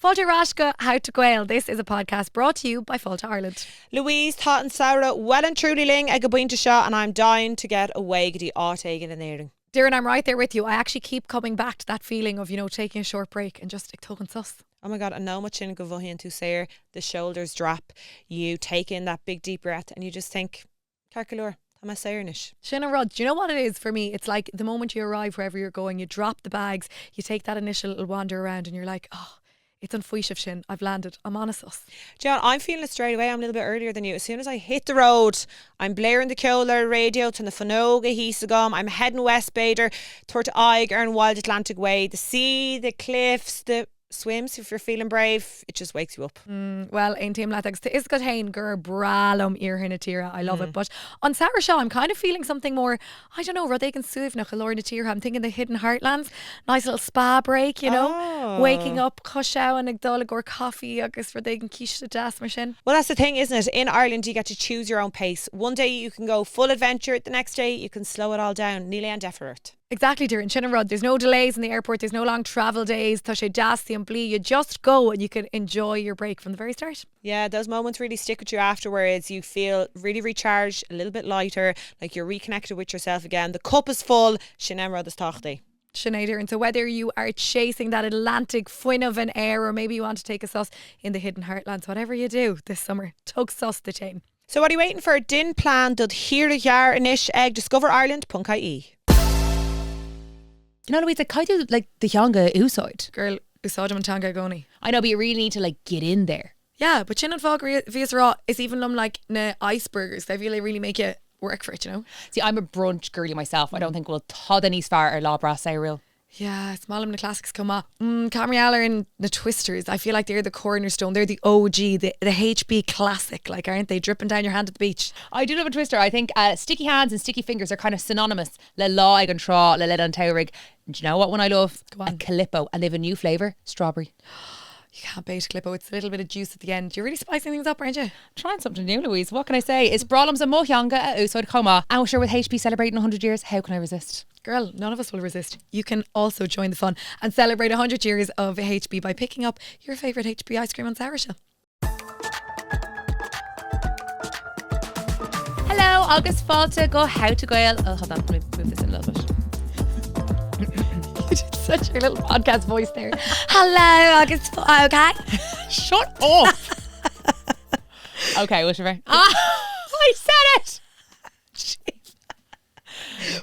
Fáilte Rashka, How to Gael. This is a podcast brought to you by Fáilte Ireland. Louise, Thot and Sarah, well and truly ling ag a buinte seo, and I'm dying to get away g'di áit éigin in éireann. Darren, I'm right there with you. I actually keep coming back to that feeling of, taking a short break and just tugging sus. Oh my God, I know much in go bhfuil tú sair, the shoulders drop, you take in that big deep breath and you just think, Carcalor, I'm a sairnish. Shinna Rod, do you know what it is for me? It's like the moment you arrive wherever you're going, you drop the bags, you take that initial little wander around and you're like, oh, it's on Fuishif Shin. I've landed. I'm on a sus. John, I'm feeling it straight away. I'm a little bit earlier than you. As soon as I hit the road, I'm blaring the Ceollar radio to the Fanoga, Hisagum. I'm heading west Bader, toward Aig, Earn Wild Atlantic Way. The sea, the cliffs, the swims, if you're feeling brave, it just wakes you up. Well, ein team latex to is hain gur bralum irhina tira. I love it. But on Sarah Shaw, I'm kind of feeling something more, I don't know, Rodé can suv nach Lorna tira. I'm thinking the hidden heartlands. Nice little spa break, waking up, cushow and agdolig or coffee, agus Rodé can quiche the dheas mar sin. Well, that's the thing, isn't it? In Ireland, you get to choose your own pace. One day you can go full adventure, the next day you can slow it all down. Níl an deferert. Exactly, dear. In Chonartha, there's no delays in the airport. There's no long travel days. Tá sé deas and blee. You just go and you can enjoy your break from the very start. Yeah, those moments really stick with you afterwards. You feel really recharged, a little bit lighter, like you're reconnected with yourself again. The cup is full. Sin Emrod is tachtaí. Sinead, and so whether you are chasing that Atlantic fin of an air or maybe you want to take a sus in the hidden heartlands, whatever you do this summer, tug sus the chain. So what are you waiting for? Din plan dud hir a jaar inish ag discoverireland.ie. You know, Louise, I do like the Yonga Usoid. Girl, Usadam and Tanga Goni. I know, but you really need to get in there. Yeah, but Chin and Fog Vias Raw is even like na icebergers. They really make you work for it, See, I'm a brunch girly myself. I don't think we'll Todd any far or La Bras real. Yeah, smallam na classics come up. Camrialler and the Twisters. I feel like they're the cornerstone. They're the OG, the HB classic, like, aren't they? Dripping down your hand at the beach. I do love a Twister. I think sticky hands and sticky fingers are kind of synonymous. Le laig and tra, le led on taurig. Do you know what one I love? Go on. A Calippo. And they have a new flavour, strawberry. You can't bait Calippo. It's a little bit of juice at the end. You're really spicing things up, aren't you? Trying something new, Louise. What can I say? It's Brolums and Mhongáin at Usoid Coma. And we're sure with HB celebrating 100 years, how can I resist? Girl, none of us will resist. You can also join the fun and celebrate 100 years of HB by picking up your favourite HB ice cream on Sarah Shaw. Hello, August Fáilte go How to Gael. Oh, hold on, let me move this in a little bit. You did such your little podcast voice there. Hello, August. Okay. Shut up. Okay, what's your I said it.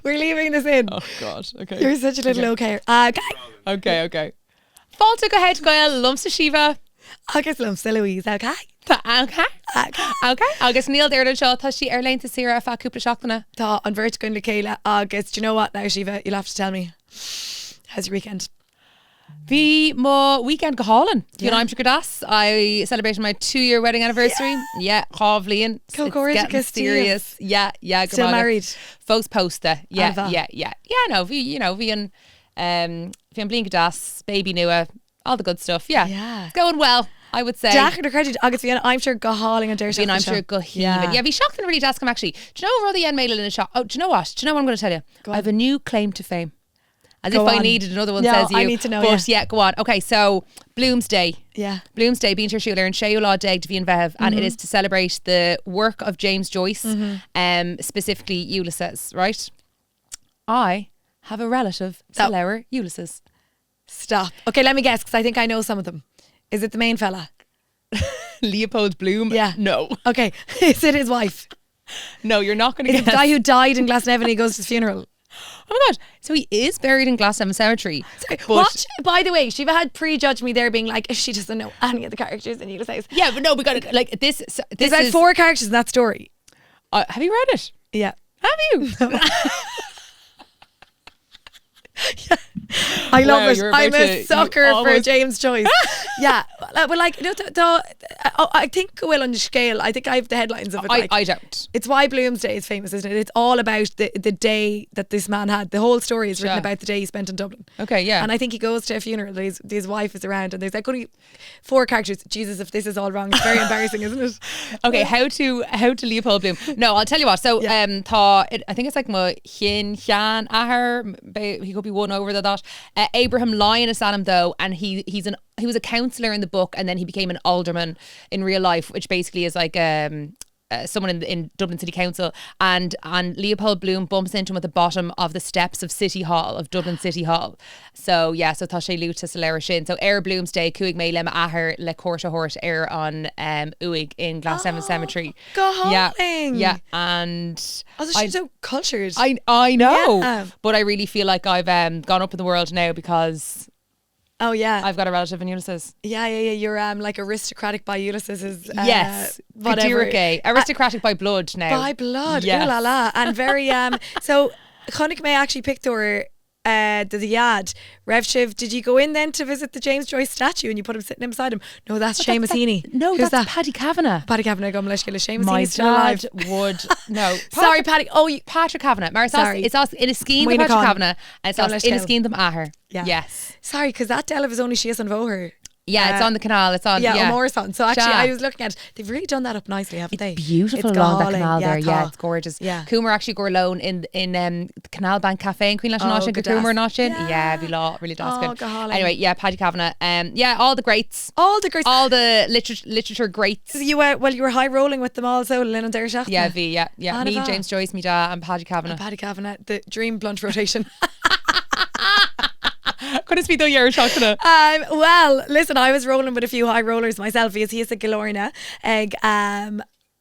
We're leaving this in. Oh God. Okay. You're such a little okay. Okay. Fáilte go How to Gael lumps of Shiva. Agus lumps of Louise. Okay. Okay. Agus Neil there to show tá she airline to see her a fat cúpla seachtainna. Tá an vertigo Gaeilge agus. Do you know what now, Shiva? You'll have to tell me. How's your weekend? Bhí mo weekend go Hálan. You know, I'm sure das. I celebrated my 2-year wedding anniversary. Yeah, Chábhlíon. It's getting serious. Yeah. Still married. Folks posta. Yeah. No, bhí an blin das, baby nua, all the good stuff. Yeah. It's going well, I would say. Dachar credit agus bhí I'm sure go Háling and Dershot. I'm sure go heaving. Yeah, bhí shocked and really dascom actually. Do you know Roddy N mail in a shop? Oh, do you know what? Do you know what I'm going to tell you? I have a new claim to fame. As go if on. I needed another one, says you. I need to know. But yeah, go on. Okay, so Bloomsday. Yeah. Bloomsday, being Sháile and Sháile Dag to Bhíon Vev, and it is to celebrate the work of James Joyce, specifically Ulysses, right? I have a relative, Celera Ulysses. Stop. Okay, let me guess, because I think I know some of them. Is it the main fella? Leopold Bloom? Yeah. No. Okay, is it his wife? No, you're not going to Is it the guy who died in Glasnevin? He goes to his funeral. Oh my God. So he is buried in Glasnevin Cemetery. Sorry, what? By the way, Shiva had prejudged me there being like, she doesn't know any of the characters in Ulysses. Yeah, but no, we got to, like, this There's like 4 characters in that story. Have you read it? Yeah. Have you? Yeah. I love it. I'm a sucker for James Joyce. Yeah. Well, like, I think Gael on scale, I think I have the headlines of it. I don't. It's why Bloomsday is famous, isn't it? It's all about the day that this man had. The whole story is written about the day he spent in Dublin. Okay, yeah. And I think he goes to a funeral. His wife is around, and there's like only 4 characters. Jesus, if this is all wrong, it's very embarrassing, isn't it? Okay, how to Leopold Bloom? No, I'll tell you what. So, I think it's like my chin, chan, ahar. He could be one over the dot. Abraham Lyon is Salam though, and he was a councillor in the book, and then he became an alderman in real life, which basically is like someone in Dublin City Council, and Leopold Bloom bumps into him at the bottom of the steps of City Hall, of Dublin City Hall. So yeah, so tá sé luúta sa leir sin. So Air Bloomsday cuaig mé lem ahar le Corr hort air on Uig in Glasnevin Cemetery. Gaeilge. Yeah, and she's so cultured. I know, Yeah. but I really feel like I've gone up in the world now because Oh yeah, I've got a relative in Ulysses. yeah. You're like aristocratic by Ulysses is Yes, whatever. Gay. Aristocratic by blood now. By blood, Yes. ooh la la, and very So Chonartha may actually picked her the Yad. Rev Shiv, did you go in then to visit the James Joyce statue and you put him sitting beside him? No, that's Seamus Heaney. No, Who's that's that? Paddy Kavanagh. Paddy Kavanagh gum leishkele. Seamus My Heaney's still alive. dad would no. Sorry, Paddy. Oh, Patrick Kavanagh. Mar Sorry. it's us in a scheme Muiceanach. Patrick Kavanagh, and it's Gum us in a leishkele. scheme them ahar. Yeah. Yes. sorry, because that Delav is only Sheas and Voher. Yeah, it's on the canal. It's on. Yeah, Morrison. So actually, Sha. I was looking at it. They've really done that up nicely, haven't they? Beautiful It's along that Gaeilge. canal there. Yeah, tá. it's gorgeous. Yeah. Coomer actually go alone in the Canal Bank Cafe in Queen Lash Oh, Notch, good Coomer ass. Notchin. Yeah. Yeah, be law really that's Oh, good. Gaeilge. Anyway, yeah, Paddy Kavanagh. Yeah, all the greats. All the great. All the literature greats. You were high rolling with them all. So Lynn and Tseachtain. Yeah, Anna me, va. James Joyce, me da, and Paddy Kavanagh. Paddy Kavanagh, the dream blunt rotation. Could it be the year shot today? Well, listen, I was rolling with a few high rollers myself because he's a Galorna ag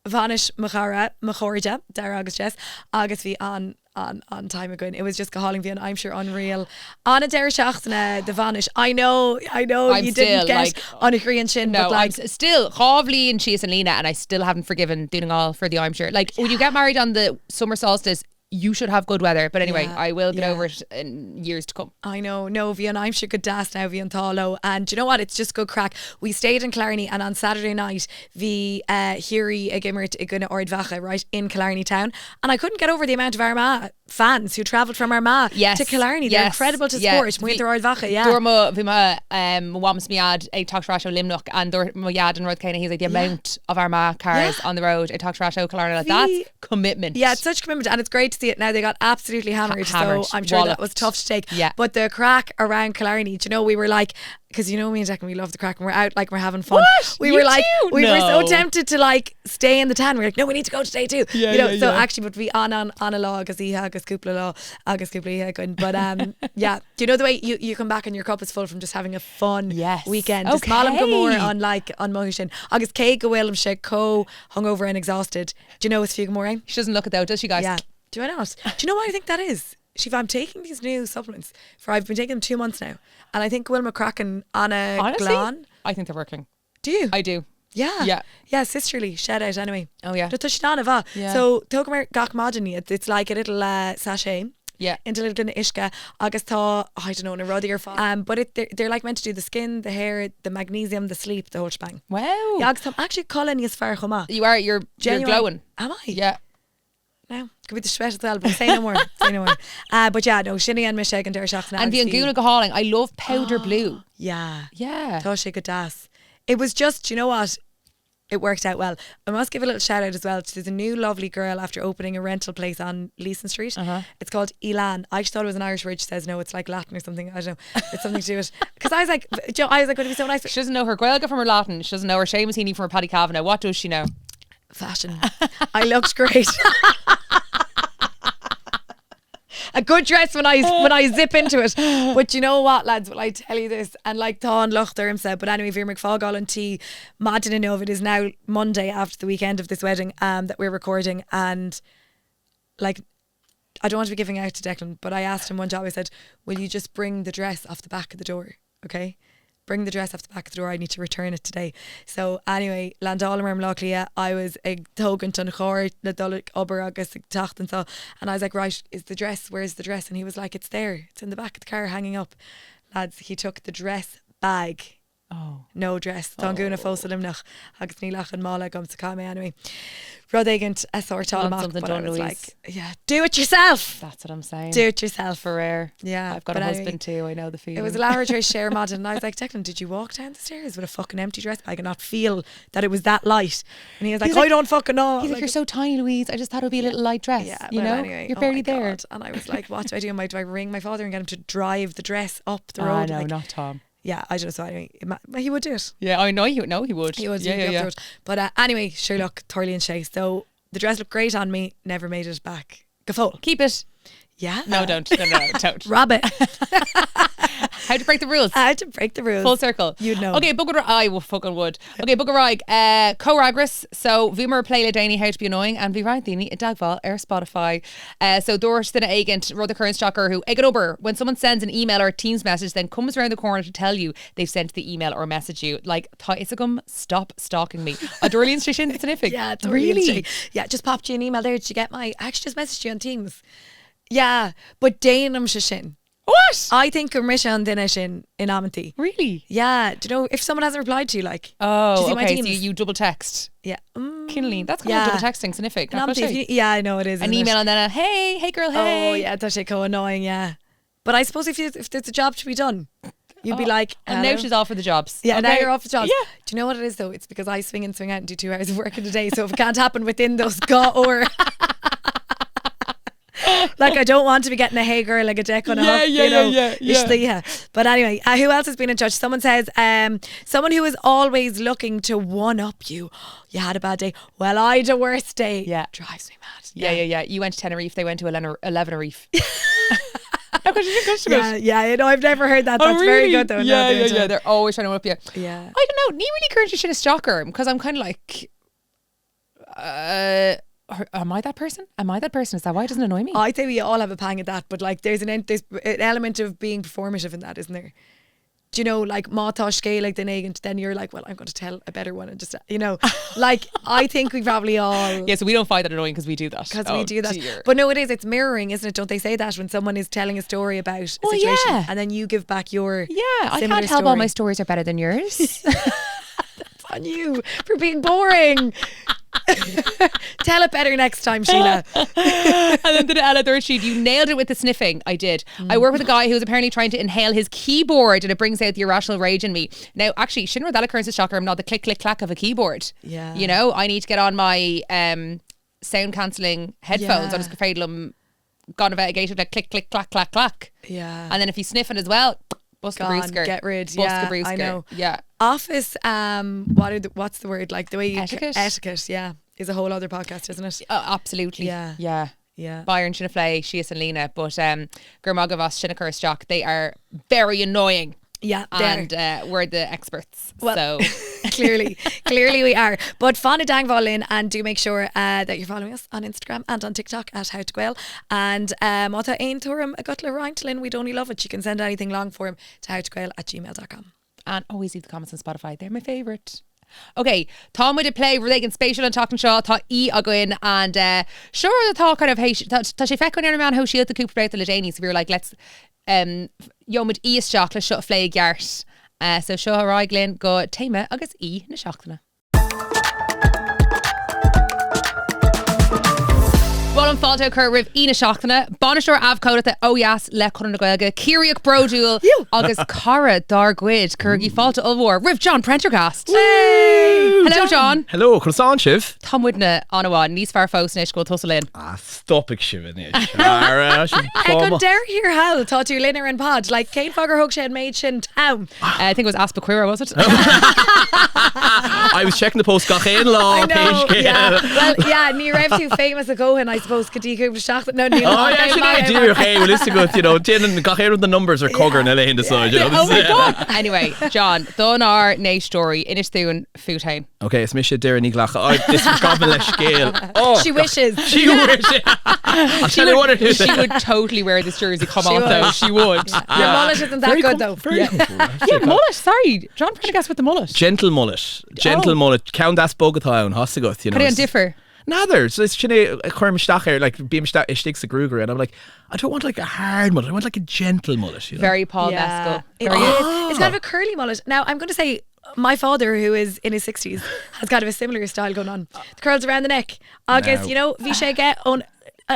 Vanish Machorja, Dar August Jess, August V on time ago. It was just Gaeilge V, I'm sure unreal. Anna Der Shachtana, the Vanish. I know I'm you still, didn't get like, on a Korean shin, No, but like I'm still Chavli and Sheas and Lena, and I still haven't forgiven doing all for the I'm sure. Like when you get married on the summer solstice, you should have good weather. But anyway, Yeah, I will get yeah. over it in years to come. I know, no, Vian, I'm sure good das now, Vian Thalo. And do you know what? It's just good crack. We stayed in Killarney, and on Saturday night, the Hiri Gimmert Iguna Ordvacha, right, in Killarney town. And I couldn't get over the amount of Armagh fans who travelled from Armagh Yes, to Killarney. They're yes, incredible to yeah. support. Muintir Ordvacha, yeah. Dorma Vima Wams Miad a Talkshow Limnock and Yad and North Carolina. He's like the amount of Armagh cars on the road. A Talkshow Killarney. Like, that's commitment. Yeah, it's such commitment, and it's great to see it now. They got absolutely hammered, Hammered, so I'm sure that walloped. was tough to take. Yeah. But the crack around Killarney, do you know, we were like, because you know me and Declan, we love the crack, and we're out like we're having fun. What? We You were like, too? we were so No. tempted to like stay in the town. We were like, no, we need to go today too. Yeah, you know, yeah, so yeah. actually, but we on a law agus he agus cúpla law agus cúpla going. But yeah, do you know the way you come back and your cup is full from just having a fun Yes. weekend? Okay. Just Malam Gomor on Mhongáin. Agus Kay Gael she co hungover and exhausted. Do you know it's Fugamore? She doesn't look it though, does she, guys? Yeah. Do I not? Do you know what I think that is? Shiva, I'm taking these new supplements I've been taking them 2 months now, and I think Will McCracken on a Honestly, Glan. I think they're working. Do you? I do. Yeah. Sisterly. Shout out anyway. Oh yeah. Yeah. So Togamer Gach Modern, it's like a little sachet. Yeah. Into a little ishka. Agus tá, I don't know, in a ruddy or fun. But they're like meant to do the skin, the hair, the magnesium, the sleep, the whole shebang. Wow. Yeah, agus I'm actually calling you as far chuma. You're glowing. Am I? Yeah. No, could be the sweat as well, but say no more. Say no more. But yeah, no, Shinny and Michelle and Dershach. And the Anguna Gahaling, I love powder blue. Yeah. Yeah. Toshe good das. It was just, you know what? It worked out well. I must give a little shout out as well. There's a new lovely girl after opening a rental place on Leeson Street. It's called Elan. I just thought it was an Irish word. She says no, it's like Latin or something. I don't know. It's something to do with it. Because I was like, would it be so nice? She doesn't know her Gaeilge from her Latin. She doesn't know her Seamus Heaney from her Paddy Kavanagh. What does she know? Fashion. I looked great. A good dress when I zip into it. But you know what, lads, will I tell you this? And like Thon Luchter himself, but anyway, Veer McFogall and T Madden of it is now Monday after the weekend of this wedding that we're recording, and like I don't want to be giving out to Declan, but I asked him one job, I said, will you just bring the dress off the back of the door? Okay? Bring the dress off the back of the door. I need to return it today. So anyway, Landalamer Mlachlia, I was a token ton Corr, the Dulwich Ober Agus Tseachtain, so, and I was like, right, where's the dress? And he was like, it's there. It's in the back of the car hanging up. Lads, he took the dress bag Oh. No dress. Tá gúna fósalim nach agus ní lech an mála gom sa cá mé anyway. Rud éigent a sort Want something done, Louise. like, yeah, do it yourself. That's what I'm saying. Do it yourself. For rare. Yeah. I've got but a anyway, husband too. I know the feeling. It was a laboratory share mod, and I was like, Declan, did you walk down the stairs with a fucking empty dress bag and not feel that it was that light? And he was like, I don't fucking know. He's like, you're so tiny, Louise. I just thought it would be a little light dress. Yeah, you well, know, anyway, you're oh barely my there. God. And I was like, what do I do? Do I ring my father and get him to drive the dress up the Ah, road? no, Like, not Tom. yeah, I don't know. So anyway, he would do it. Yeah, I know he would. He would. He would. Yeah, he'd be yeah, up the road. But anyway, sure, look, Thorley and Shay. So the dress looked great on me. Never made it back. Gafol. Keep it. Yeah. No, don't. No, don't. Rabbit. How to break the rules. How to break the rules. Full circle. You'd know. Okay, Bugger I will fucking would. Okay, Bugger Raig. Co-ragras. So Vumer play le Danny how to be annoying and be right Dini Dagval air Spotify. So Doris the agent Ruther Current Stalker who egg it over when someone sends an email or a Teams message then comes around the corner to tell you they've sent the email or message you. Like Isagum, stop stalking me. Adorlian Station Signific. Yeah, it's really. Yeah, just popped you an email there. Did you get my? I actually just messaged you on Teams. Yeah, but dhéanamh shin. What? I think Mishan Dinishin in Amity. Really? Yeah. Do you know if someone hasn't replied to you, like? Do Oh, you see my okay. So Teams? you double text. Yeah. Kinley. That's kind yeah. of double texting. Signific. In Amity, yeah, I know it is. An isn't email it? and then a hey girl, hey. Oh yeah, that's actually so annoying. Yeah, but I suppose if there's a job to be done, you'd be like, and now hello? she's off for the jobs. Yeah, okay. now you're off the jobs. Yeah. Do you know what it is though? It's because I swing in, swing out and do 2 hours of work in a day. So if it can't happen within those or like I don't want to be getting a hey girl like a deck on a hook, you know. Yeah. But anyway, who else has been in touch? Someone says, someone who is always looking to one up you. You had a bad day. Well, I had a worse day. Yeah. Drives me mad. Yeah. You went to Tenerife. They went to 11 Reef. No, because you didn't go to it. Yeah, you know, I've never heard that. That's very good though. Yeah. They're always trying to whip you. Yeah. I don't know. Ní really currently shit a stalker because I'm kind of like, am I that person? Is that why it doesn't annoy me? I think we all have a pang at that, but like there's an element of being performative in that, isn't there? Do you know, like Mátáis Gaeilge den agent, then you're like, well, I'm going to tell a better one and just, you know, like I think we probably all. Yeah, so we don't find that annoying because we do that. Because we do that. But no, it's mirroring, isn't it? Don't they say that when someone is telling a story about a situation and then you give back your I similar can't help story. all my stories are better than yours. That's on you for being boring. Tell it better next time, Sheila. And then to the Ella third sheet, you nailed it with the sniffing. I did. I work with a guy who's apparently trying to inhale his keyboard and it brings out the irrational rage in me. Now, actually, Shinra, that occurrence is shocker. I'm not the click, click, clack of a keyboard. Yeah. You know, I need to get on my sound cancelling headphones. Yeah. I'm just afraid I'm gone about a gate like click, click, clack, clack, clack. Yeah. And then if he's sniffing as well, bust the brewsker. Get rid. Bust Yeah, the brewsker. I know. Yeah. Office, what's the word? Like the way you etiquette, yeah, is a whole other podcast, isn't it? Absolutely. Yeah. Bayern, Sinnaflay, Sheas and Lena, but Gurmagavas, Shinnakur, Stock, they are very annoying. Yeah, and we're the experts. Well, so clearly we are. But Fána Dangval in, and do make sure that you're following us on Instagram and on TikTok at AthGhaelú. And Mata Ain Turum a Gutler Reintlin, we'd only love it. You can send anything long form to AthGhaelú@gmail.com. And always leave the comments on Spotify. They're my favourite. Okay, Tom would play Reverting spatial and talking shaw thought I go in and sure the thought kind of hey tá she feck on your man how she had the coop about the Lejani, so we were like let's yomid is shock let's shut a flay yart so show her Glenn go Tama agus na shockna. Well, an fáilte chu rih ina seachtainna, bainisteoir abhcóideachta ó dheas le Conradh na Gaeilge, Círiach Broúil agus Corr dar gcuid chuirgí fáilte ulmhór rih John Prendergast. Hello John. Hello, Croissant Shiv. Tom Woodna on aháin níos fear fósnis go tosa linn. Stop it, Shiv. Go dare hear how thought you Linner and Pod like Kate Fogger Hook Shed made Shin Town. I think it was Aspaquira, was it? I was checking the post Gaeilge law page. Yeah. Well, yeah, ní raibh too famous a gohan, I suppose could you go to no dear, hey, well, listen good, you know, Gaeilge the numbers are cogger na lein decide, you know. Oh my god. Anyway, John, Donar Nay story in Istún Futain. Okay, it's Misha Dara Niglach. This is Goblin Scale. Oh, she wishes. She wishes. I'll tell you what it is. She would totally wear this jersey. Come on, though. She would. Your mullet isn't that good though. Yeah, mullet. Sorry, John Prendergast with the mullet. Gentle mullet. Count that Bogathown. Hostigoth, you know. Could I differ? Nather, so it's chinny Corr like beam sticks a Gruger, and I'm like, I don't want like a hard mullet. I want like a gentle mullet. You know? Very Paul Yeah. Mescal. It Very is. It's kind of a curly mullet. Now, I'm going to say my father, who is in his 60s, has kind of a similar style going on. The curls around the neck. August, you know, Vishay get on.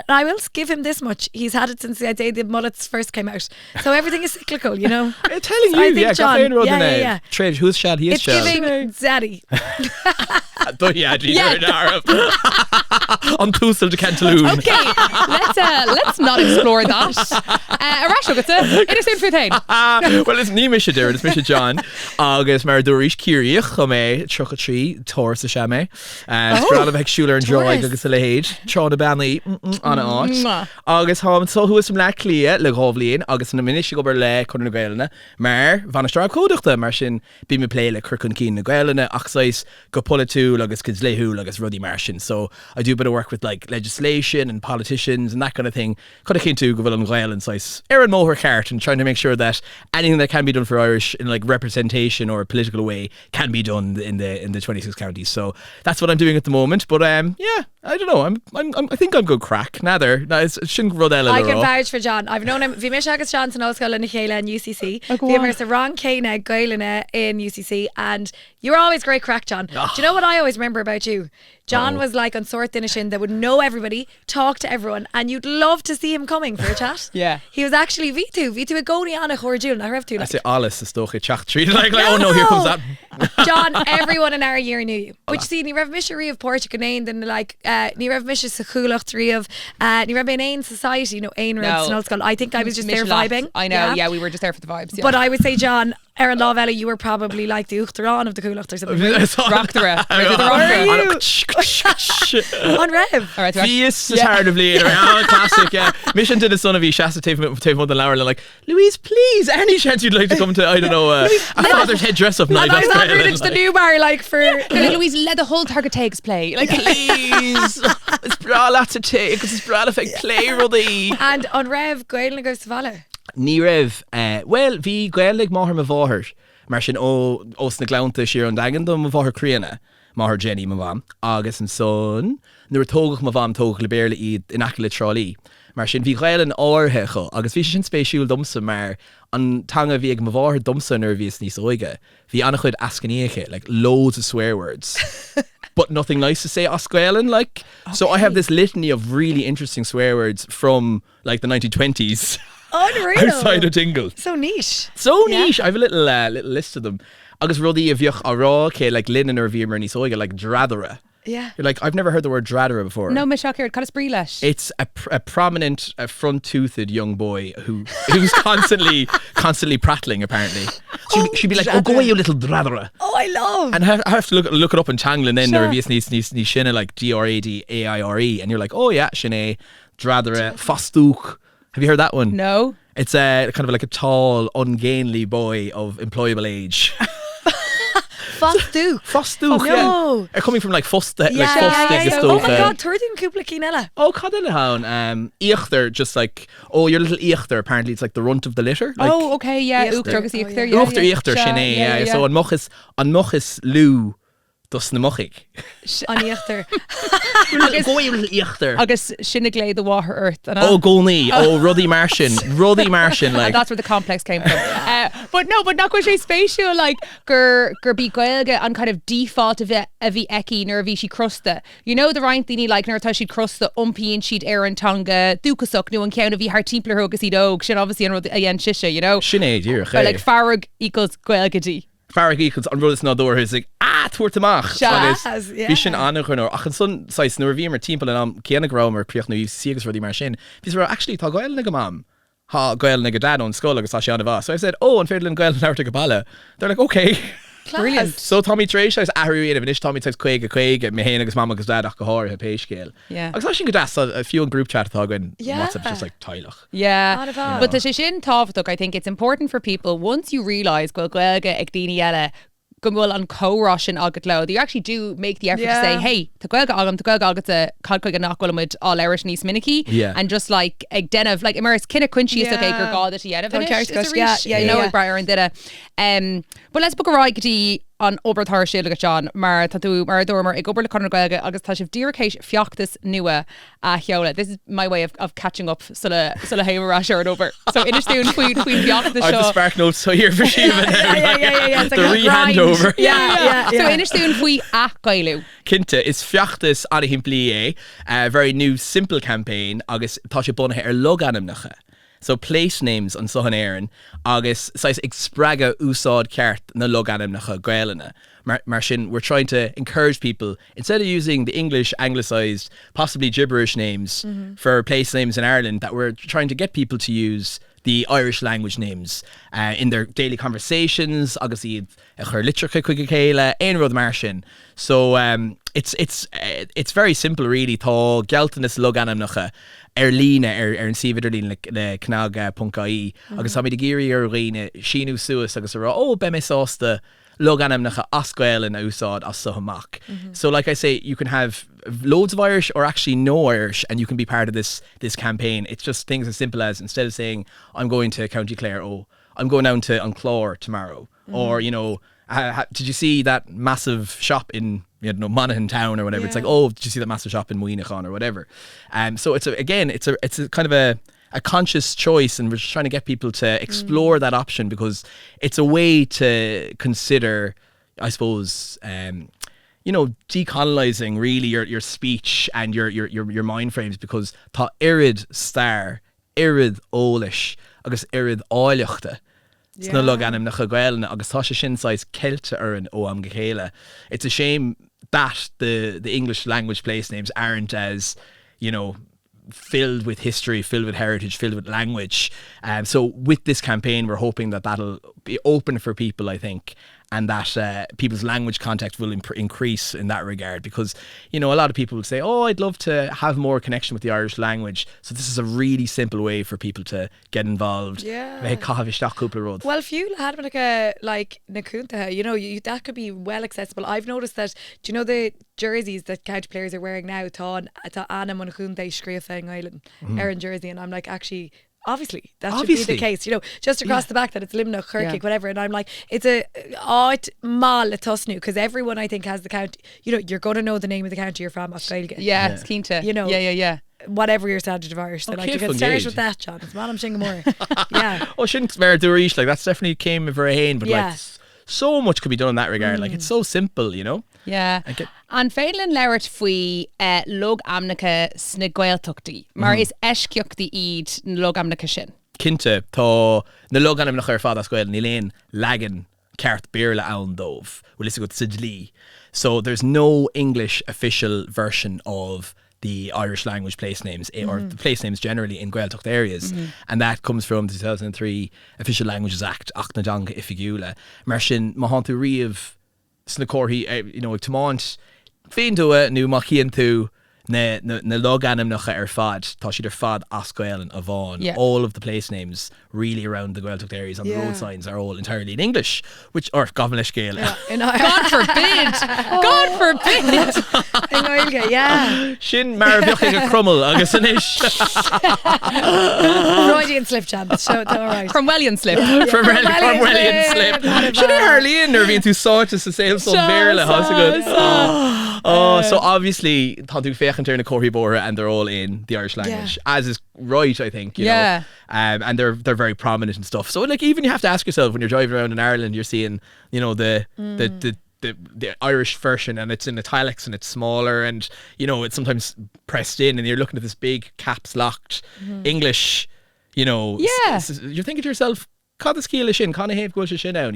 I will give him this much. He's had it since I'd say the mullets first came out. So everything is cyclical, you know. I'm telling So I you, think yeah, John, yeah. Trade, who's Shad? He is It's Shad. giving zaddy. On Tuilleadh de Cantaloon. Okay, let's not explore that. Arasho, it's a simple thing. Well, it's ní mis there, it's mis John. Agus mar dúris curiach chumé trocha trí tor sa shame. Strada bheith siúlar and joy agus a lehéid. Tráda banlí anna áit. Agus ham so who is from Leacht le gábhlíon agus na minis go ber le chun na Gaeilge mar bainisteoir abhcóideachta mar sin bí me play le crcun cín na Gaeilge ach sais go pulla tú agus kids lehu agus ruddy marsin. So I do a bit of work with like legislation and politicians and that kind of thing. Could have to go on Gael and size Aaron Moher cart and trying to make sure that anything that can be done for Irish in like representation or a political way can be done in the 26 counties. So that's what I'm doing at the moment. But yeah, I don't know. I think I'm good crack. Nather, it shouldn't rud Ella. I can vouch for John. I've known him. Vi mis agus John in Oscar and Chéile in UCC. Vi mis a wrong cnag Gaeilge in UCC, and you're always great crack, John. Do you know what I always remember about you? John was like on sort Dinnishin that would know everybody, talk to everyone, and you'd love to see him coming for a chat. Yeah. He was actually V2 a Muiceanach or June. I have to. I say eolais is stocha tseachtain. Like oh no, here comes that. John, everyone in our year knew you. Which see, ni raibh missionary of Portugal named and like ni raibh mission Sachuloch three of ni raibh an Ain society, you know, Ain Reds and Skull. I think I was just there vibing. I know, yeah, we were just there for the vibes. Yeah. But I would say, John, Aaron Lavella, you were probably like the Uchtaran of the Coolacht or something. Rockthera. On Rev. All right, Fies is hard of later. Classic, yeah. Mission to the son of Shasta Tave Mother Laura like, Louise, please, any chance you'd like to come to, I don't know, a Father's Head dress up night? I was not rooted to the new bar like for Louise, let the whole target takes play. Like, please. It's bra to take, it's bra effect play, Ruddy. And on Rev, Gael goes to Vala. Ní raibh, well, bhí Gaeilge máthar a bháthir mar sin os na glánta siar an dagan do a bháthir críanna máthir Jenny ma bham agus an son nuair tógach ma bham tógach le béirla iad in aice le trálí mar sin bhí Gael an áirthe cho agus bhí sin spéisiúil domsa mar an tanga bhí ag ma bháthir domsa nuair bhí níos óige bhí annach chuid ascaníocha like loads of swear words but nothing nice to say Oscaelan like so I have this litany of really interesting swear words from like the 1920s. Unreal. Outside of Dingle. So niche. So niche. I have a little list of them. Agus ruddy of yuch ará ke like linn or vimer ni soiga like dradera. Yeah. You're like, I've never heard the word dradera before. no, me shock here. Cut a spree lesh. It's a prominent front-toothed young boy who's constantly prattling apparently. So she'd be like, oh, go away, you little dradera. Oh, I love. And I have to look it up in Tanglan then there is ní shinna like DRADAIRE and you're like, oh yeah, shinna dradera fastúch. Have you heard that one? No. It's kind of like a tall, ungainly boy of employable age. Fastú. Fastúch, no. yeah. Coming from like Fusta, Yeah. like Fusta. Oh my God, Tuilleadh cúpla cínella. Oh, Cadilla Eachter, just like, oh, your little Eachter, apparently it's like the runt of the litter. Like, Oh, okay, yeah. Eachter. Uachtar agus Oh, Eachter, yeah. yeah. Uachtar Eachter, sinné, yeah. So an mochis lú dus na mochig. On Eachter. Go you little Eachter. Agus sinna glé the water earth. Oh, Golney. Oh, Ruddy Martian. Like. That's where the complex came from. But not quite a spatial like gur be Gaeilge on kind of default of a eki nervy she crusta. You know the right thing like nerta she'd crusta umpi and she'd air and tonga dukasuk no count of her timpler hogus he dog shin obviously on again shisha, you know. Sinead, you're like Farag equals Gaeilge D. Farag equals on Rudis Nodor is like tuairtamach. Shaz, yeah. Bhí sin annach or ach an son sais nuair bhí mar timpeall an am céanna grám ar príoch nó sigus rudí mar sin. Bhís ra actually tá Gaeilge go mam. Ha Gaeilge go dad on scoil agus tá sé anna bha. So I said, oh, an féidir an Gaeilge náirta go baile. They're like, okay. Brilliant. So Tommy Trace is ahrúíad a bhanis Tommy types quaig me héana agus mam agus dad ach go háir a pay scale. Yeah. Agus sin go das a few in group chat tá going Yeah. WhatsApp just like Tuilleadh. Yeah. Not at all. But the shin tábhachtach, I think it's important for people once you realise Gaeilge ag daoine eile gomul on co-roshin agatlo, you actually do make the effort to say, hey, the Gaeilge agat a cadcoig an nachwillamid all Irish níos minicky. Yeah. And just like ag denov, like immerse kinda quincy is okay gur god that he had of Okay, it. yeah, You know, yeah. Briar and did but let's book a ride to an oberthir síle go John mar tú mar dormer ag ober le Conradh Gaeilge agus tá sibh díorcéis fheachtas nua a Sháile. This is my way of catching up sulla haimrá sure over. So inistún faoi fheachtas I have the seo. spark notes so here for Shiva now. Yeah. It's like The a re-hand grind. over. Yeah. So inistún faoi AthGhaelú. Cinnte is fheachtas an himplí a very new simple campaign agus tá sé bunathe logainm. So placenames on Sohan Aaron, agus sais expraga úsáid ceart na logainm Gaeilge. Mar sin, we're trying to encourage people, instead of using the English anglicised, possibly gibberish names for place names in Ireland, that we're trying to get people to use the Irish language names in their daily conversations, agus iad a chur litreacha chuige chéile, ein rud mar sin. So it's very simple really. Tá gealtanas logainm líne an sividir lín le cnag.ie agus ha mí de géirí líne sinú suas agus be mé sásta logainm AthGhaelú na úsáid as sohamach. So like I say, you can have loads of Irish or actually no Irish and you can be part of this campaign. It's just things as simple as, instead of saying I'm going to County Clare, I'm going down to Clore tomorrow, or did you see that massive shop in Monaghan town or whatever? Yeah. It's like, did you see that massive shop in Muiceanach or whatever? So it's a kind of a conscious choice, and we're just trying to get people to explore that option, because it's a way to consider, I suppose, decolonizing really your speech and your mind frames, because tá irid star, irid eolais agus irid áileachta. It's no logainm Gaeilge agus tá sé sin sais Celte aran ó am Gaeilge. It's a shame that the English language place names aren't as, filled with history, filled with heritage, filled with language. So with this campaign, we're hoping that that'll be open for people, I think, and that people's language contact will increase in that regard, because a lot of people will say, I'd love to have more connection with the Irish language. So this is a really simple way for people to get involved. Well, few had like na cúntathe, that could be well accessible. I've noticed that, do you know the jerseys that county players are wearing now, tá ainm an cúntaí scríofa an Island Aaron jersey, and I'm like, actually, obviously that should be the case, just across the back that it's limnach, churkick, whatever, and I'm like, it's a mal a tusnu, because everyone I think has the county, you're going to know the name of the county you're from, Gaeilge. It's keen to, yeah. Whatever your standard of Irish, so like you can start with that, John. It's Madam Shingamore. Yeah. Shouldn't Mare Durish, like that's definitely came of her hain, but like so much could be done in that regard. Like it's so simple, Yeah. An féileann leirt faoi logainm sna Gaeltachtaí, mar is eisceochtaí iad na logainm sin. Cinnte tá na logainm ar fad as Gael ní léon legan ceart béarla ann dómh, well is go Tuilleadh. So there's no English official version of the Irish language place names, or the place names generally in Gaeltacht areas, and that comes from the 2003 Official Languages Act, AthGhaelú ifigúla. Mar sin má han tú riamh sna Corr Tamont féin dua nu machíonn tú na logainm ar fad, tá siad ar fad as Gaeilge a bháin. All of the place names really around the Gaeltacht areas and the road signs are all entirely in English, or Gavanish Gael. God forbid! God forbid! In Gaeilge, yeah. Sin mar bheochaigh a crummel agus inis. Freudian slip, John. So it's all right. Cromwellian slip. Cromwellian slip. Should I hardly in there being too sortis to say some barely how's it good? So obviously tá tú fechan turn a Corr bora, and they're all in the Irish language, as is right, I think. You know, and they're very prominent and stuff. So like, even you have to ask yourself when you're driving around in Ireland, you're seeing the Irish version, and it's in italics and it's smaller, and it's sometimes pressed in, and you're looking at this big caps locked English. You're thinking to yourself, Cad is Cíle sin, Conna héamh goil sin down,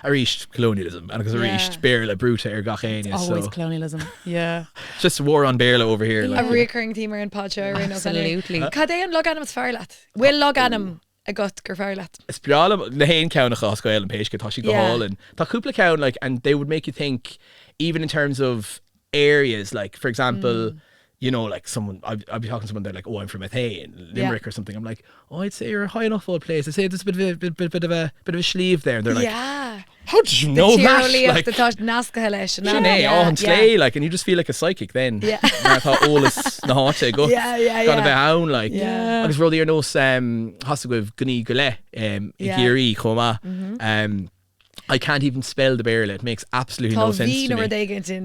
a reached colonialism, and because a reached Béarla Brúta gachéine. Always colonialism, yeah. It's just war on Béarla over here. A recurring theme in Podshire. Absolutely. Cad é an logainm fearlat? Will logainm a gut gur fearlat? It's brála na hain ceanna as Gael and Paige tá si go hall, and tá cúpla ceann, like, and they would make you think, even in terms of areas, like for example, like someone, I'd be talking to someone, they're like, I'm from Athain, Limerick or something. I'm like, I'd say you're a high enough old place. I'd say there's a bit of a sleeve there. And they're like, how did you know that? Like, the nasca leis. And slay, like, and you just feel like a psychic then. Yeah. I thought Olas na háte go. Got a bit hound, like. Yeah. Agus rudí ar nos hasagwh gní go le I géirí chomá. I can't even spell the Béarla. It makes absolutely no sense to me.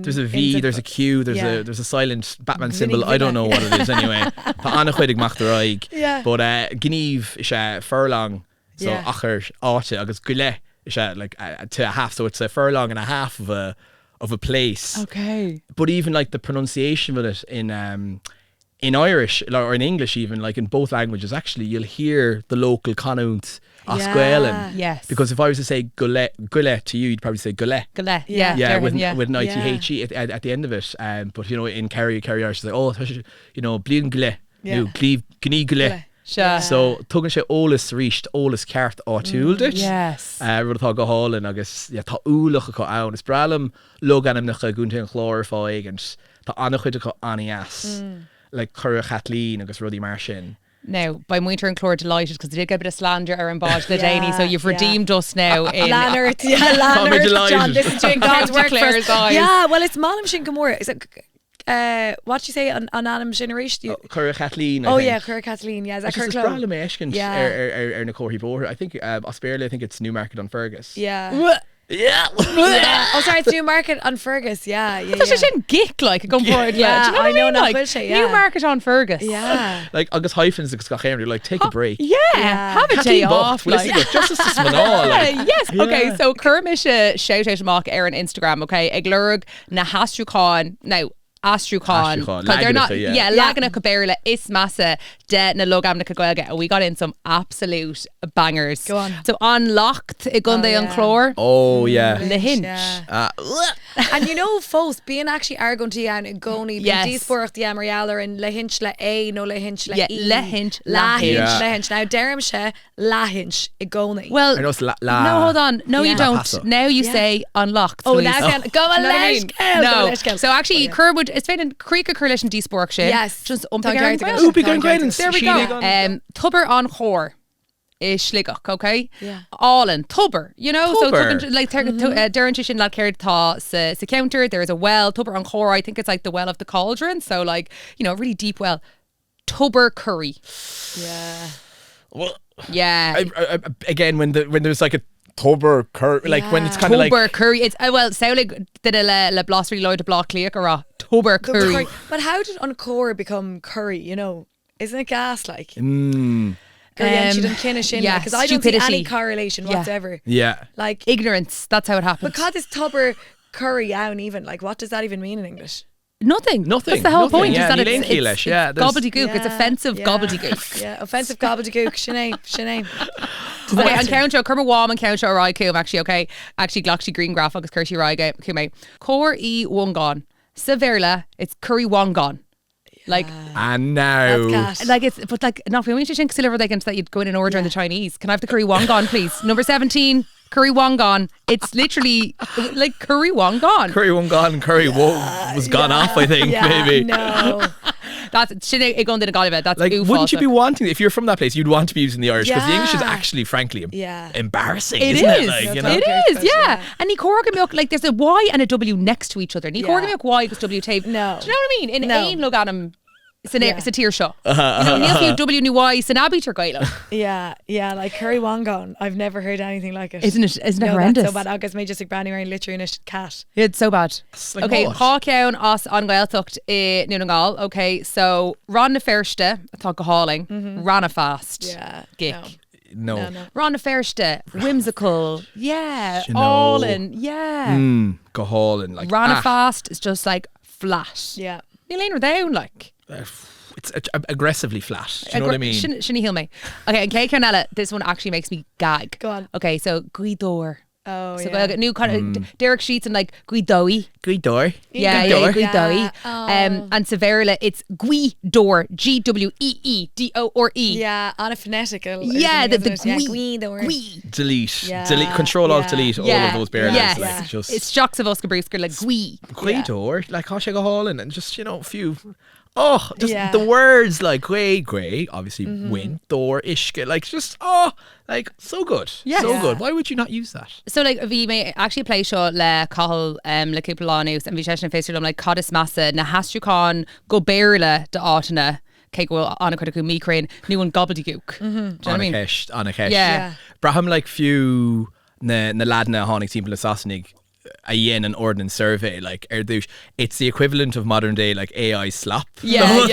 There's a V, there's a Q, there's a silent Batman symbol. I don't know what it is anyway. Tá annach chuidig mach the raig. But gníomh is furlong, so achar áte agus gule is like to a half, so it's a furlong and a half of a place. Okay. But even like the pronunciation of it in Irish or in English, even like in both languages, actually you'll hear the local connote AthGhaelú. Yes. Because if I was to say gule to you, you'd probably say gule. Gaeilge. Yeah, with an ITHE at the end of it. But in Kerry Irish, it's like, blian gule. No, gní gule. So tugann sé ólas ríist ólas ceart áitiúildit. Yes. Rud atá go hálinn agus tá úlacha go ann. Is bralam logainm nach gúnta an chlór fáig and tá annach chuide go anias. Like Corr Chatlín agus rudí mar sin. Now, by Muinter and Clore delighted because they did get a bit of slander around Bodge the Danny, so you've redeemed us now. Lannert, John, this is doing God's work for us. Eyes. Yeah, well, it's Malam Sin Gomorrah. Is it, what do you say on Anam Generation? Corr Chatlín. Oh, yeah, Corr Chatlín. Yeah, is that Corr Clone? Na Corr Bóthar. I think, Osbearla, I think it's Newmarket on Fergus. Yeah. Yeah. Oh, sorry, it's Newmarket on Fergus. Yeah. That's just in geek, like, going forward. Yeah, Do you know what I mean? Like, Newmarket on Fergus. Yeah. Like, agus hyphens agus gachéir, like, take a break. Yeah. Have a day off. Like. Just as small. Yes. Okay, so Kermisha shout out amach on Instagram, okay? Eglurg na Hastruchan. Now, Astruchan. Because they're not, Laganach Béarla is massa de na logainm Gaeilge. And we got in some absolute bangers. Go on. So on Leacht, Gunday on Chlor. Oh, yeah. Leacht. And folks, being actually argon to and goni, these forth the Amarialer and Lehinch la A, no Lehinch la E. Lehinch. Now, Derrim she Lahinch, Igoni. Well, no, hold on. No, you don't. Now you say on Leacht. Oh, now go on, No. So actually, Kerwood, it's been in Creek of Curlish Despork shit. Yes. Just There we go. Tubber on Corr is Schligach, okay? Yeah. All in Tubber, so Tubber. like Darren Tishin la cared ta sa counter. There's a well, Tubber on Corr. I think it's like the well of the cauldron. So like, really deep well. Tubber curry. Yeah. Well, yeah. Again, when there's like a Tubber curry, like when it's kind of like Tubber curry. It's Sháile did a le blossory load of block clear or Tubber curry. But how did on Corr become curry? Isn't it gas like? She didn't finish in because I don't see any correlation whatsoever. Yeah. Like ignorance. That's how it happens. Because it's Tubber curry out even. Like, what does that even mean in English? Nothing. That's the whole point. Yeah, is that it's gobbledygook. It's offensive gobbledygook. Yeah, offensive gobbledygook. Sinead. Okay, and Counter, Kerma Wam and Counter Rai Coom actually, okay. Actually, Glockshi Green Graph, agus Kirsty Rai Coom. Corr E Wongon. Severla, it's Curry Wongon. Like, and now, like it's, but like, not for me to think silver they can that you'd go in and order in the Chinese. Can I have the curry wongon, please? Number 17, curry wongon. It's literally like curry wongon. Curry wongon and curry was gone off, I think, maybe. No. That's going to Gaeilge. That's like, wouldn't you be wanting, if you're from that place, you'd want to be using the Irish because the English is actually, frankly, embarrassing, isn't it? Like, it is, yeah. And ní Corgan milk, like there's a Y and a W next to each other. Ní Corgan milk Y plus W tape. No. Do you know what I mean? In ain logainm. It's a tear shot. Níl W new Y san abítar Gaeilge. Yeah, like curry wongon. I've never heard anything like it. Isn't it horrendous? That's so bad. Agus may just like brand new wearing literally in a cat. It's so bad. Like okay, what? Háceann os an Gaeltacht Nunagal. Okay, so Ron na Ferste, atá go háling, Rana fast. Yeah. Gick. No. Ron na Ferste, whimsical. Yeah. All in. Yeah. Go hauling like Rana fast is just like flat. Yeah. Níl aon down like. It's aggressively flat. Do you know what I mean? Shouldn't heal me. Okay, and Kay Carnella, this one actually makes me gag. Go on. Okay, so Guidor. Oh, so yeah. New kind of Derek Sheets and like Guidoi. Guidor. Yeah, Guidoi. And Severla, it's Guidor. Gweedore. Yeah, on a phonetical. Yeah, the Guidor. Delete. Control Alt Delete all of those barriers. Yes. Like, just it's shocks of us Gabrewsker like Guidor. Like how she go hauling and just a few. Oh, just the words like grey, obviously win, door, ishke, like just like so good. Yes. So good. Why would you not use that? So like we may actually play show le cahal le cúpla news and we session face like codis massa na hastruchan go Béarla de áitena cake will on a critical micrain new one gobbledygook. Do you know what I mean? On a kesh. Yeah. Braham like few na ladna hánig timp le Sasannig a dhéan an ordnance survey like it's the equivalent of modern day like AI slap. Yeah.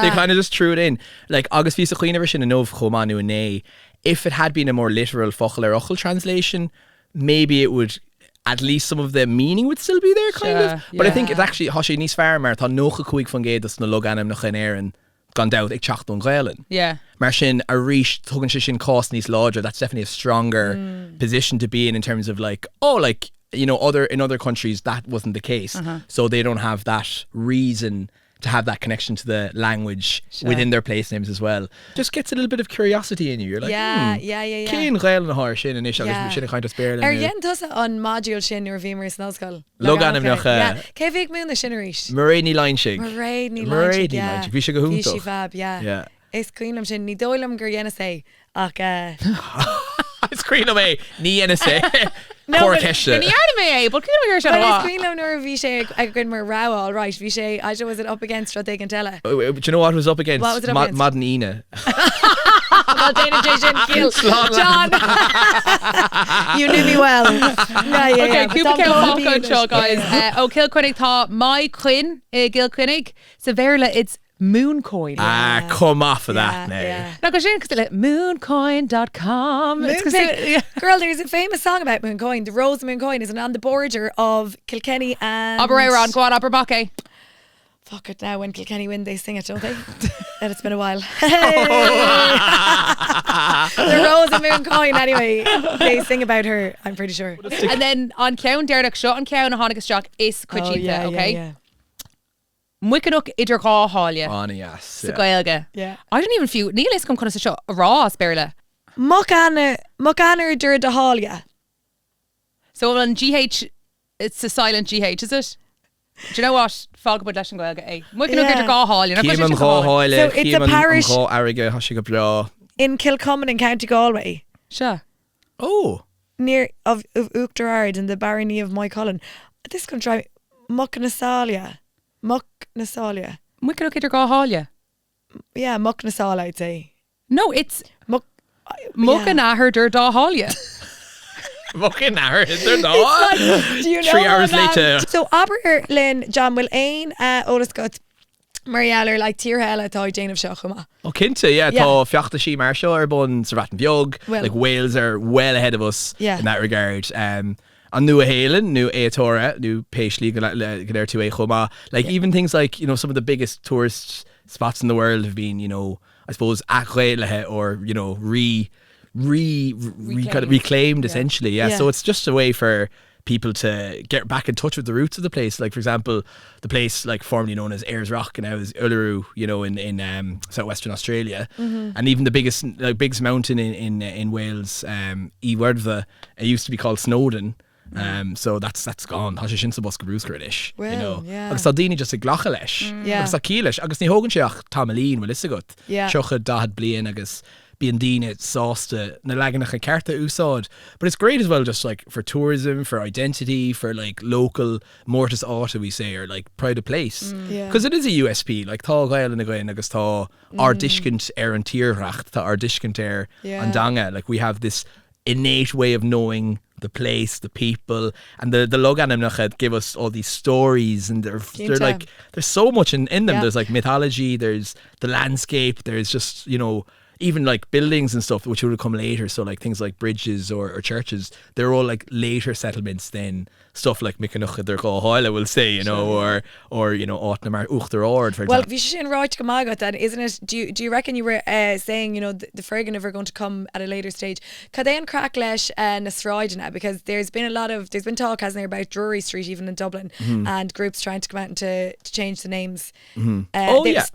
They kind of just threw it in like agus ví a chuoine sin an nómh chománú né. If it had been a more literal fochel or ochel translation, maybe it would at least some of the meaning would still be there kind of. But I think it's actually hoshi nís fear mar tá nócha cuaig fan géad na logainm nach in éan gan doubt ag teachtain Gaeilge. Yeah. Mar sin a ríis tugann sin cost níos láidir. That's definitely a stronger position to be in terms of like you know, in other countries that wasn't the case, so they don't have that reason to have that connection to the language within their place names as well. Just gets a little bit of curiosity in you. You're like, Cén Gael na háir sin inis agus sin a kind of spéir. Yen tusa an module sin ar bhí mar snáscail. Logainm nach Cé bhíh múna sin arís? Maireadh Leinsigh. Maireadh Leinsigh. Bhí sé go Bhí húnta. si fab, Yeah. Is cuiinm sin ní dóilm gur dhéana sé ach It's Queen of me. Ní NSA. No, Corr but- ceiste. Ní anime, but cúna gur se Well, bhá. is cuiinm nuair bhí sé ag gon mar rá all right. Bhí sé, I was it up against what they can tell it. Do you know what was up against? What was it up against? Modern Ina. Well, Dana J. Kill. John. You knew me well. Okay, but cúpa don't ceann call me fácáil English. seo, guys. Ó Kill Quinnig tá Maigh Quinn, Gael Quinnig. So Verla, it's Mooncoin. Come off of that now. Yeah. No, go sin, cos like mooncoin.com. It's 'cause they- Girl, there's a famous song about Mhongáin. The Rose of Mhongáin is on the border of Kilkenny and... Aberéiron, go on, Aberbake. Fuck it now, when Kilkenny win, they sing it, don't they? And it's been a while. The Rose of Mhongáin, anyway. They sing about her, I'm pretty sure. And then on Ceann Deirnach, shot on Ceann Honnigus Jock is Cuichínta, okay? Yeah. Muiceanach idir gá háile. On yes. Sa Gaeilge. Yeah. I don't even feel níl is come conna sa seo rá spéirle. Muiceanach dur de hália. So on GH, it's a silent GH, is it? Do you know what? Fágabud leis an Gaeilge, eh? Muiceanach Yeah. idir gá háile. Címan gá háile. So it's a parish- Gá airige hasí go bra. In Kilcommon in County Galway. Sure. Oh. Near of Uachtarard in the barony of Moycullen. This can try Mucknasalia. Muiceanach idir gá háile. Yeah, Mucknasal, I'd say. No, it's Muck. Muiceanach dur dá háile. Fucking hour. Is there not? Do you know 3 hours what, later. So Aberlin, John will ain Olas got Marialler like Tíortha tá Jane of Shochama. Oh, Kinta, yeah. Yeah. Tá fheachtas sí mar seo ar bun sa Ratan Beag. Well. Like Wales are well ahead of us Yeah. in that regard. An Nuahélan, nu Éatóra, nu Paisley, Gadir tú é chuma. Like even things like, you know, some of the biggest tourist spots in the world have been, you know, I suppose AthGhaelú or, you know, kind of reclaimed essentially. Yeah. Yeah. So it's just a way for people to get back in touch with the roots of the place. Like for example, the place like formerly known as Ayers Rock and now is Uluru, you know, in southwestern Australia, and even the biggest mountain in Wales, Iwerddfa, it used to be called Snowdon. So that's gone. Tá sé sin sa bosca brúscairis. Well, You know. yeah. Agus tá daoine just ag ghlacha leis. Yeah. Agus tá cí leis. Agus ní hógann seach tamalín bhfuil is agat. Yeah. Seocha dahad blian agus bíon daoine sásta na leganach a carta úsáid. But it's great as well just like for tourism, for identity, for like local mortis áta we say, or like pride of place. Yeah. Because it is a USP. Like tá Gael na Gael agus tá ardiscint an tíorreacht, tá ardiscint Yeah. an danga. Like we have this innate way of knowing the place, the people, and the logainm give us all these stories, and they're like there's so much in them. Yeah. There's like mythology, there's the landscape, there's just, you know, even like buildings and stuff which would come later. So like things like bridges or churches, they're all like later settlements than stuff like Muiceanach idir gá háile will say, you know, or you know, Átna Uachtarard, for Well, example. vi should right go magat then, isn't it? Do you reckon you were saying, you know, the Fergan are going to come at a later stage? Cadan crack lesh na sráidena, because there's been talk, hasn't there, about Drury Street even in Dublin, and groups trying to come out and to change the names. Oh, yeah.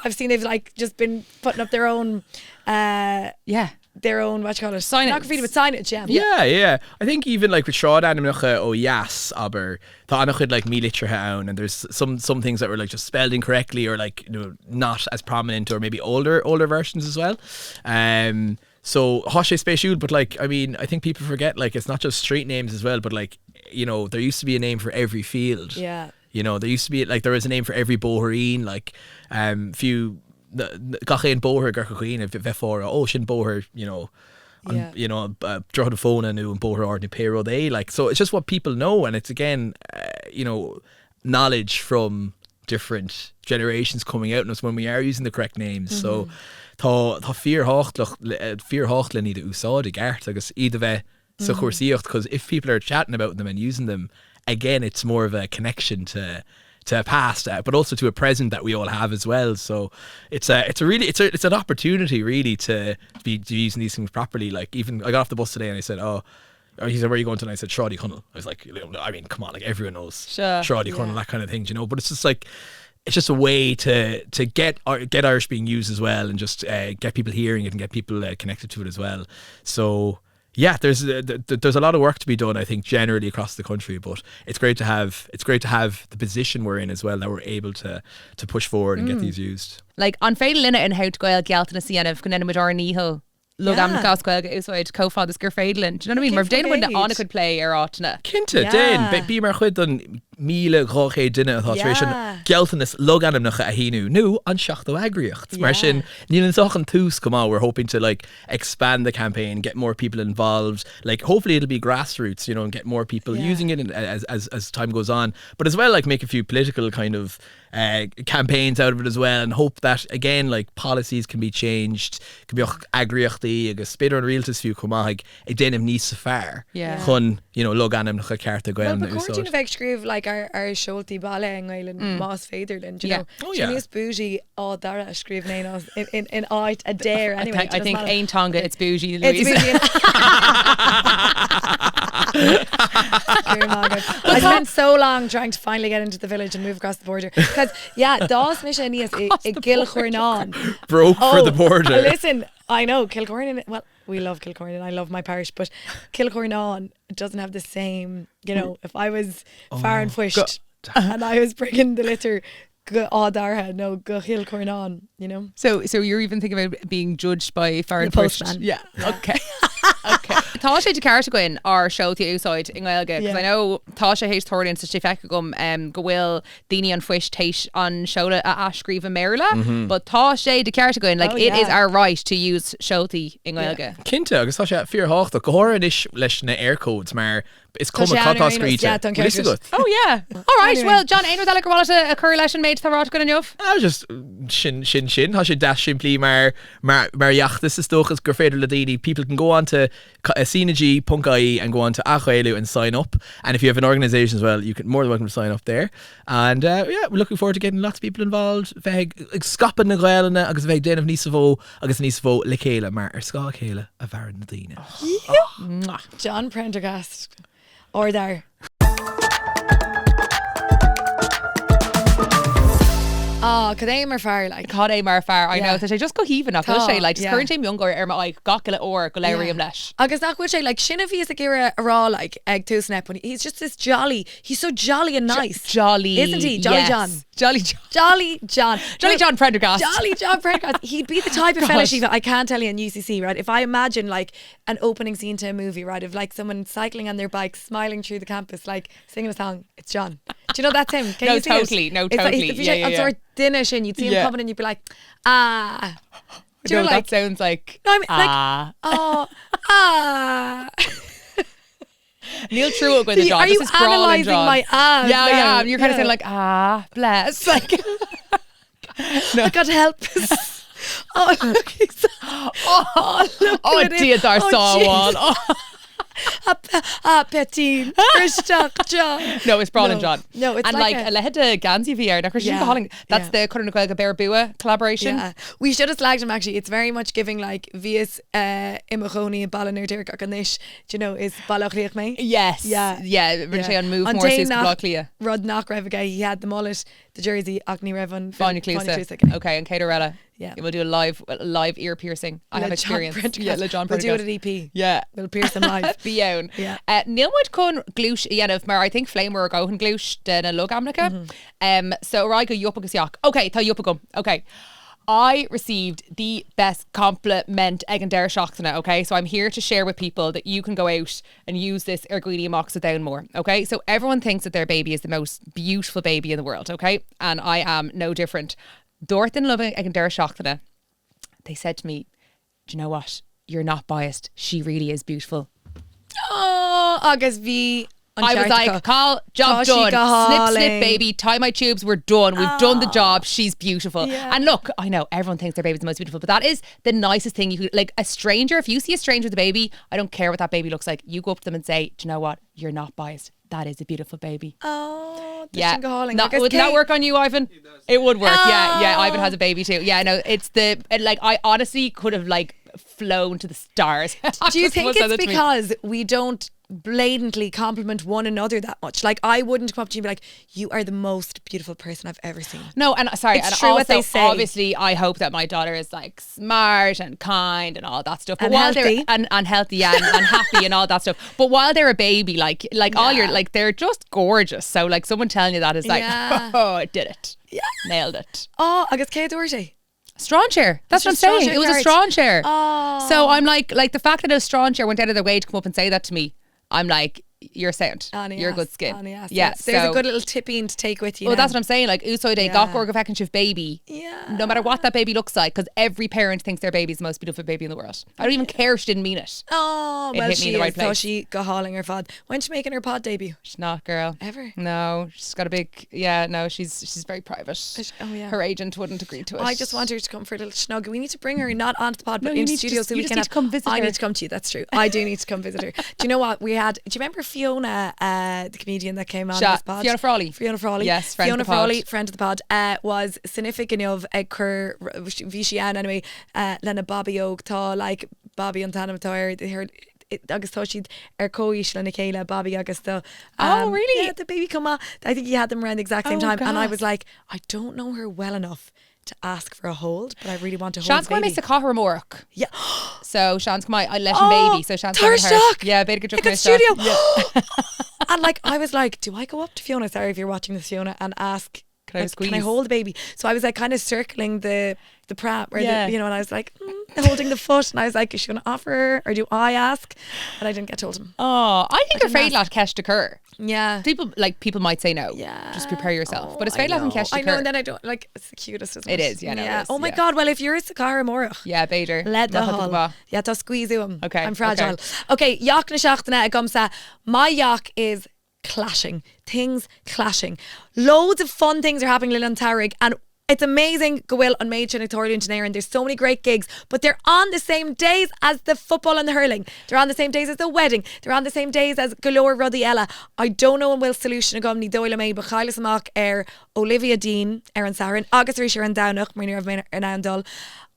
I've seen they've like just been putting up their own Yeah. their own, what you call it, Signage. not graffiti but signage, yeah. Yeah. I think even like with Shráid Animnacha oh yes, aber tá annachid like mílitrithe ann, and there's some things that were like just spelled incorrectly or like, you know, not as prominent, or maybe older versions as well. So Hoshe Spatial, but like I mean, I think people forget like it's not just street names as well, but like, you know, there used to be a name for every field. Yeah. You know, there used to be like there was a name for every bóthín, like few gachéan bóthir gur chuoine bheith fóra, sin bóthir, you know, Yeah. you know, draw the phone and new and both ordinary payroll day. Like, so it's just what people know, and it's again, you know, knowledge from different generations coming out in us when we are using the correct names. So tá fear ní de úsáid gart agus iad bheith sa chósaíocht, because if people are chatting about them and using them, again, it's more of a connection to a past, but also to a present that we all have as well. So it's an opportunity really to be using these things properly. Like, even I got off the bus today and I said, he said, where are you going to? And I said, Shráidí Chonartha. I was like, I mean, come on, like everyone knows Shráidí Chonartha, that kind of thing, you know. But it's just like, it's just a way to get Irish being used as well, and just get people hearing it and get people connected to it as well. So yeah, there's a lot of work to be done, I think, generally across the country, but it's great to have the position we're in as well, that we're able to push forward and get these used. Like, an féidir linne in how Gael Gaelta na cnag go nenne ar ního. Logainm gas Gaeilge úsáid co-fadas gur féidirlinn. Do you know what I mean? Mar déanamh when anna could play ar áitna. Cinnte, déan, bí mar chuid an 1,000 duine atá éis an Gaeltanas logainmnacha a híú nu an seachtó agriocht. Mar sin, níl an sachan tús come on, we're hoping to like expand the campaign, get more people involved. Like, hopefully it'll be grassroots, you know, and get more people using it as time goes on. But as well, like, make a few political kind of campaigns out of it as well, and hope that again, like, policies can be changed. Can be agriochtaí agus spidir an rialtas fiú chumá ag déanamh níos sa fearr chun, you know, logainm nach cearta Gael na úsáid. Well, bheith scríomh like our Sholty baile an Gaeilge más féidirlinn, you know. Níos bougie dara a scríomh nénos in áit a dare anyway. I think ein tonga it's bougie, It's Louise. bougie. I spent so long trying to finally get into the village and move across the border, because dás mis níos I Gilchornán broke for the border. Listen, I know Kilcornan, well, we love Kilcornan, I love my parish, but Kilcornan doesn't have the same, you know, if I was far and fwished and I was bringing the litter go Darha, no go Kilcornan, you know. So you're even thinking about being judged by far and postman. Yeah. Okay. Okay. Tá sé de ceart goin ar seoltaí úsáid in Gaeilge, because I know tá sé hééis thoirlíonn sa tí feice gom go bhfuil daoine an foiis tééis an seola a ascríomh méile, but tá sé de ceart goin, like, it is our right to use seoltaí in Gaeilge. Cinnte, agus tá sé fearháachta go háir is leis na air codes, mar is cum catá scríte. Oh yeah. All right, well, John, ain't that like a chur leis an méid tharát go aniuh? I just sin tá sé dash simply mar fheachtas is stochas gur féidir le daoine. People can go on to cnag.ie and go on to AthGhaelú and sign up, and if you have an organisation as well, you can more than welcome to sign up there. And we're looking forward to getting lots of people involved. Bheith scapan na Gaelna agus bheith déanamh níos mhó agus níos mhó le chéile, mar ar scá chéile a bharan na daoine. John Prendergast or there. Cad é mar fearr, like. Cad é mar fearr, I know. Tá sé just go híomh nach sé, like, current time younger ar má gacaile ó go léiríam leis. Agus nach bhfuil sé, like, sinna bhí is a gira ará, like, ag túsnep, when he's just this jolly, he's so jolly and nice. Jolly. Isn't he? Jolly John. Jolly John. Jolly John. Jolly John Prendergast. Jolly John Prendergast. He'd be the type of fella, Shiva, I can't tell you in UCC, right? If I imagine, like, an opening scene to a movie, right, of, like, someone cycling on their bike, smiling through the campus, like, singing a song, it's John. Do you know that's him? Can you see it? No, totally. I'm sort of dinnish, and you'd see him coming and you'd be like, ah. Do you know, like, that sounds like, no, I mean, like, oh, ah. Neil True with the John. Are you analysing my ah? Yeah. You're kind of saying like, ah, bless. Like, no. I got to help. Oh, look, he's, oh, dear, dar saw one. Petine, Christach John. No, it's Brawl and John. No, it's and like a Lehead Gansey VR. That's the Conradh Gaeilge Bear Bua collaboration. Yeah, we should have slagged him actually. It's very much giving like vias imachoni and Ballinir Dirk and this, do you know, is Ballachliach me? Yes. Yeah. Really on move more sus Ballachlia. Rod Knock Revagay, he had the mullet, the jersey, Acne Revan, Bonnie Clusa. Okay, and Caterella. Yeah, we'll do a live ear piercing. I have experience. Le John Prendergast. We'll do it at EP. Yeah, we'll pierce them live. Bíown. Yeah. Níl muid glúis dhéanamh mar I think flamer go glúis den a logainmnacha. So I go yup agus yacht. Okay, tá yup agum. Okay. I received the best compliment ag an deir seachtaine, okay? So I'm here to share with people that you can go out and use this AthGhaelú moxa down more, okay? So everyone thinks that their baby is the most beautiful baby in the world, okay? And I am no different. Dorthin loving ag an deir seachtaine. They said to me, do you know what? you're not biased. She really is beautiful. Oh, agus bhí I was like, call, job done. Snip, snip, baby. Tie my tubes. We're done. We've done the job. She's beautiful. Yeah. And look, I know everyone thinks their baby's the most beautiful, but that is the nicest thing. You could, like a stranger, if you see a stranger with a baby, I don't care what that baby looks like. You go up to them and say, do you know what? You're not biased. That is a beautiful baby. Oh, yeah. Would that work on you, Ivan? It would work. Yeah. Ivan has a baby too. Yeah, no, it's I honestly could have like flown to the stars. Do you think it's because we don't blatantly compliment one another that much? Like, I wouldn't come up to you and be like, you are the most beautiful person I've ever seen. No, and sorry, it's and true also, what they say. Obviously I hope that my daughter is like smart and kind and all that stuff, but and while healthy. they're and healthy and happy and all that stuff, but while they're a baby, like all your, like, they're just gorgeous. So like someone telling you that is like, oh, I did it. Yeah, nailed it. Oh, agus cé dúirte. Strawn chair. That's what I'm saying. It was a strawn chair. Oh. So I'm like the fact that a strawn chair went out of their way to come up and say that to me, I'm like, you're sound. You're good skin. Yeah. There's a good little tipping to take with you. Well, that's what I'm saying. Like, úsáide gach gorga fecinn sibh baby. Yeah. No matter what that baby looks like, because every parent thinks their baby's the most beautiful baby in the world. I don't even care if she didn't mean it. Oh, It well, hit me she in the right is. So place. she go hauling her pod. When's she making her pod debut? She's not, girl. Ever? No, she's got a big. Yeah, no, she's very private. Oh yeah. Her agent wouldn't agree to it. I just want her to come for a little snug. We need to bring her not onto the pod, but you into need the to studio just- so you we just can need to come visit I her. need to come to you. That's true. I do need to come visit her. Do you know what we had? Do you remember Fiona, the comedian that came on this pod? Fiona Frawley. Fiona Frawley. Yes, friend Fiona of the pod. Frawley, friend of the pod, was significant of Corr Vishian anyway. Lena Bobby Og tá like Bobby and Tana her. Agus tá siad cóis lena chéile Bobby agus the Oh, really? Yeah, the baby come on. I think he had them around the exact same Oh, time, and I God. was like, I don't know her well enough to ask for a hold, but I really want to hold Sean's the going baby. to Corr Mork. Yeah. So Sean's come out. I let him baby. So Sean's going to her. Tarshock. Yeah, beta good Like at studio. And like I was like, do I go up to Fiona? Sorry if you're watching this, Fiona, and ask, Can I like, squeeze? can I hold the baby? So I was like kind of circling the pram, where Yeah. the, and I was like holding the foot, and I was like, is she going to offer her, or do I ask? And I didn't get told him. Oh, I think didn't you're ask. afraid Kesh to Corr. Yeah. People might say no. Yeah. Just prepare yourself. Oh, But it's I very know. and Kesh to I know, Corr. and then I don't like. It's the cutest, isn't It it? is, yeah, no, it is, Oh my yeah. God! Well, if you're a Sakara Morach. Yeah, Bader. Let the Not hull. fucking Yeah, to squeeze him. Okay, I'm fragile. Okay, Yacht na Seachtaine a gomsa. My yacht is clashing. Things clashing. Loads of fun things are happening in Tarig, and it's amazing. Gael on Muiceanach and there's so many great gigs, but they're on the same days as the football and the hurling. They're on the same days as the wedding. They're on the same days as galore Ruddy Ella. I don't know when will solution a gomni doile me, but Chailesamach Olivia Dean, Aaron Sarin, August Risher and Downach, Marina of Anandol,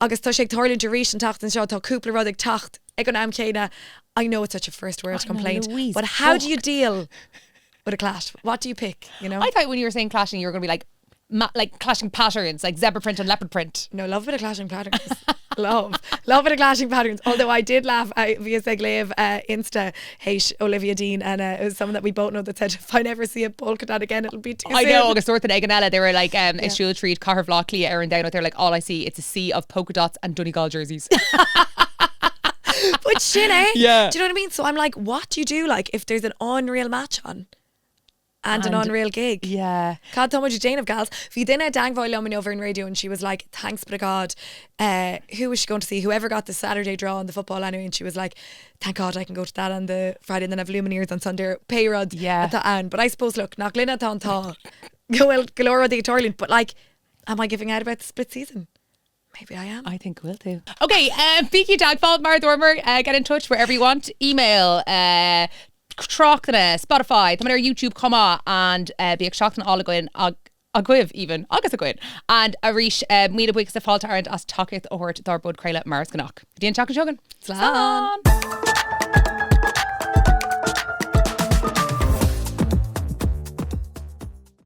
August Tushek Thorlin Jerish and Tacht and Shaw, Kupla Ruddick Tacht, Egon Amkena. I know it's such a first world complaint, Louise, but how do you deal with a clash? What do you pick? You know? I thought when you were saying clashing, you were going to be like clashing patterns, like zebra print and leopard print. No, love a bit of clashing patterns. love a bit of clashing patterns. Although I did laugh via Seglev Insta hate Olivia Dean, and it was someone that we both know that said, if I never see a polka dot again, it'll be too I soon. know, August North and Eganella, they were like, it's Shul Treat, Carr Vlockly, Aaron Down. They're like, all I see, it's a sea of polka dots and Donegal jerseys. But shit, eh? Yeah. Do you know what I mean? So I'm like, what do you do like if there's an unreal match on? And an unreal gig. Yeah. Cad Thomas Jane of Gals. Fi dinna dang bhil leoming over in radio, and she was like, thanks be to God. Who was she going to see? Whoever got the Saturday draw on the football anyway, and she was like, thank God I can go to that on the Friday, and then have Lumineers on Sunday. Payrod. Yeah. But I suppose, look, nach Glynna Tá Tá. Well, Galora the Itorlian. But like, am I giving out about the split season? Maybe I am. I think we'll do. Okay, Beaky Dagfall, Mar Dormer, get in touch wherever you want. Email, Trachtaine, Spotify, the YouTube, come on, and be Trachtaine all again, Aguiv even, August Aguin, and Arish, Mida Wicks, the fault aren't as Takith or Tharbud Kraila, Mars Ganach. Dian Chakan Shogun. Slán.